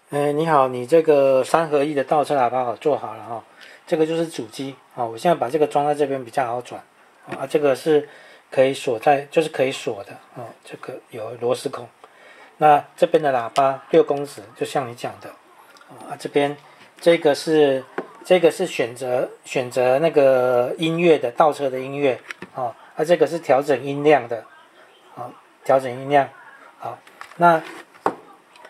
你好，你这个三合一的倒车喇叭做好了哈，这个就是主机啊，我现在把这个装在这边比较好转啊，这个是可以锁在，就是可以锁的哦，这个有螺丝孔。那这边的喇叭6公尺，就像你讲的啊，这边这个是选择那个音乐的倒车的音乐啊，这个是调整音量的啊，调整音量好，那。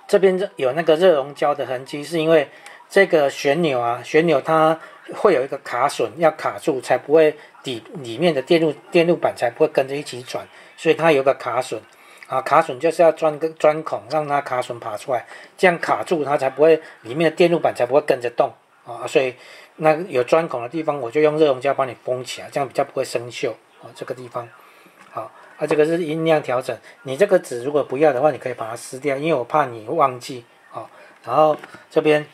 这边有那个热熔胶的痕迹，是因为这个旋钮它会有一个卡榫，要卡住才不会里面的电路板才不会跟着一起转，所以它有个卡榫啊，卡榫就是要钻个钻孔，让它卡榫爬出来，这样卡住它才不会里面的电路板才不会跟着动啊，所以那有钻孔的地方我就用热熔胶帮你封起来，这样比较不会生锈啊，这个地方好。这个是音量调整，你这个纸如果不要的话，你可以把它撕掉，因为我怕你忘记然后这边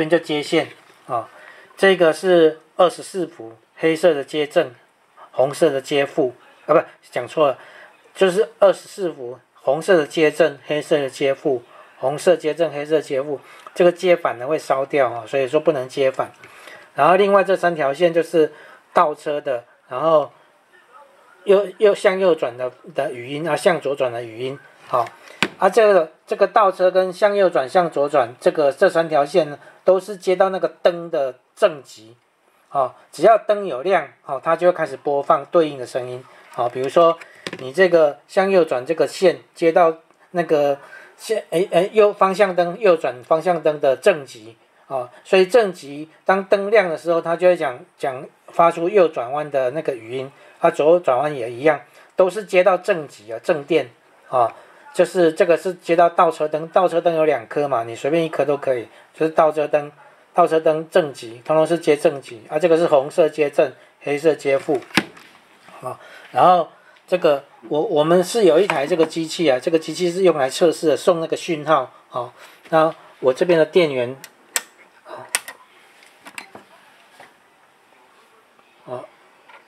就接线这个是24伏，黑色的接正，红色的接负不讲错了，就是24伏，红色的接正，黑色的接负，红色接正，黑色接负，这个接反呢会烧掉所以说不能接反。然后另外这3条线就是倒车的，然后向右转的语音向左转的语音这个倒车跟向右转向左转这3条线呢都是接到那个灯的正极只要灯有亮它就会开始播放对应的声音比如说你这个向右转这个线接到那个右方向灯右转方向灯的正极所以正极当灯亮的时候它就会讲发出右转弯的那个语音左右转弯也一样，都是接到正极正电就是这个是接到倒车灯，倒车灯有2颗嘛，你随便1颗都可以，就是倒车灯正极，通通是接正极这个是红色接正，黑色接负然后这个我们是有一台这个机器这个机器是用来测试的，送那个讯号那我这边的电源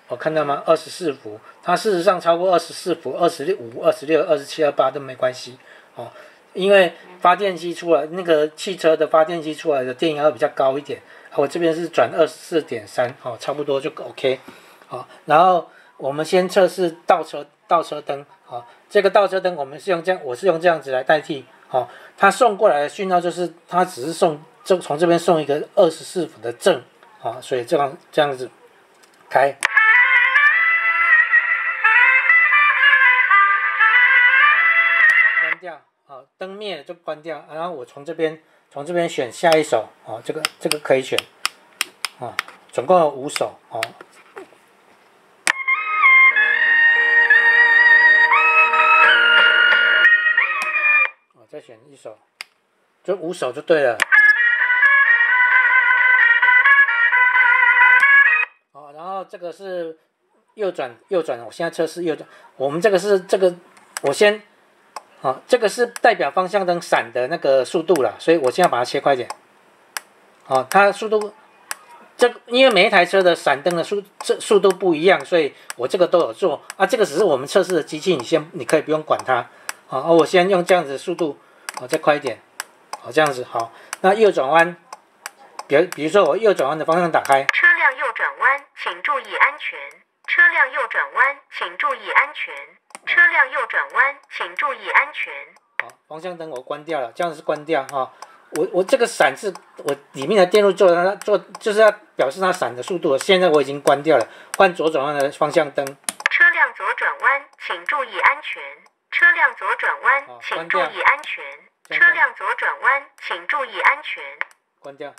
我看到吗？24伏，它事实上超过24伏、25、26、27、28都没关系因为发电机出来，那个汽车的发电机出来的电压比较高一点我这边是转24.3差不多就 OK 然后我们先测试倒车灯这个倒车灯我是用这样子来代替它送过来的讯号就是它只是从这边送一个24伏的正所以这样子开。灯灭了就关掉，然后我从这边选下一首这个可以选总共有5首再选1首，就5首就对了然后这个是右转，我现在测试右转，我们这个是我先这个是代表方向灯闪的那个速度啦，所以我现在把它切快一点它速度因为每一台车的闪灯的速度不一样，所以我这个都有做这个只是我们测试的机器，你可以不用管它我先用这样子的速度再快一点这样子好。那右转弯，比如说我右转弯的方向打开，车辆右转弯请注意安全，车辆右转弯请注意安全，车辆右转弯请注意安全方向灯我关掉了，这样子是关掉我这个闪是我里面的电路做就是要表示它闪的速度，现在我已经关掉了，换左转弯的方向灯，车辆左转弯请注意安全，车辆左转弯请注意安全，车辆左转弯请注意安全，关掉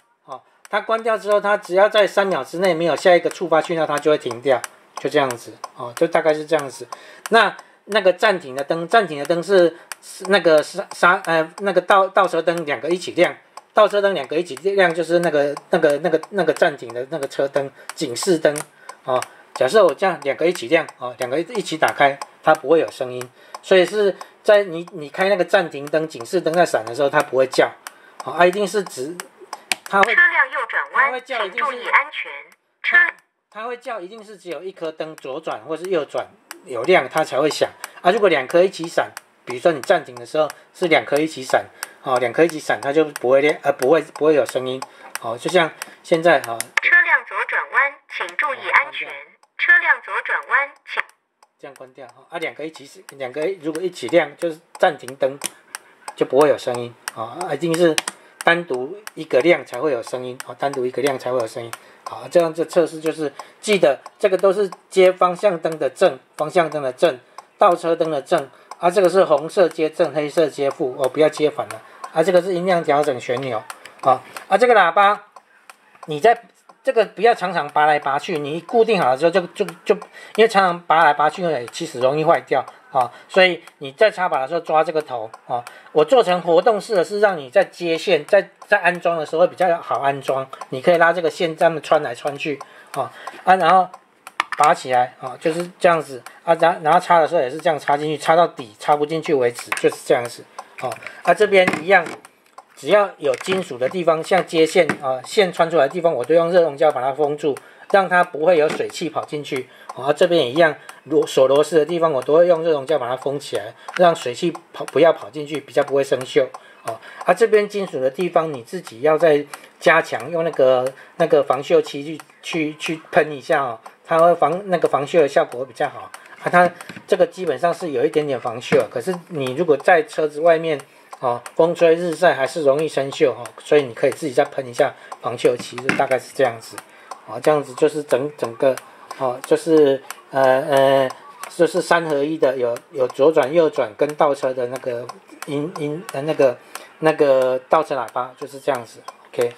它关掉之后，它只要在3秒之内没有下一个触发讯号，它就会停掉，就这样子就大概是这样子。那个暂停的灯是那个那个倒车灯2个一起亮，倒车灯2个一起亮就是那个暂停的那个车灯警示灯假设我这样2个一起亮2个一起打开，它不会有声音，所以是在你开那个暂停灯警示灯在闪的时候，它不会叫一定是指它会车辆右转弯请注意安全，它会叫一定是只有1颗灯左转或是右转有亮它才会响如果2颗一起闪，比如说你暂停的时候是2颗一起闪哦，两颗一起闪，它就不会亮，不会有声音。哦，就像现在哈。车辆左转弯，请注意安全。车辆左转弯，请。这样关掉哈。两个如果一起亮，就是暂停灯，就不会有声音啊。一定是单独一个亮才会有声音啊，单独一个亮才会有声音。好，这样子测试就是记得这个都是接方向灯的正，方向灯的正，倒车灯的正啊。这个是红色接正，黑色接负哦，不要接反了啊。这个是音量调整旋钮啊。这个喇叭你在这个不要常常拔来拔去，你固定好了之后就因为常常拔来拔去其实容易坏掉啊，所以你在插拔的时候抓这个头啊。我做成活动式的是让你在接线在安装的时候会比较好安装，你可以拉这个线这样穿来穿去然后拔起来就是这样子然后插的时候也是这样插进去，插到底插不进去为止，就是这样子这边一样。只要有金属的地方，像接线线穿出来的地方，我都用热熔胶把它封住，让它不会有水汽跑进去。这边也一样，锁螺丝的地方我都会用热熔胶把它封起来，让水汽不要跑进去，比较不会生锈。这边金属的地方你自己要再加强，用那个防锈漆去喷一下它会防锈的效果会比较好。它这个基本上是有一点点防锈，可是你如果在车子外面风吹日晒还是容易生锈所以你可以自己再喷一下防锈漆，就大概是这样子这样子就是整个就是就是3合1的，有左转右转跟倒车的那个那个倒车喇叭，就是这样子 ，OK。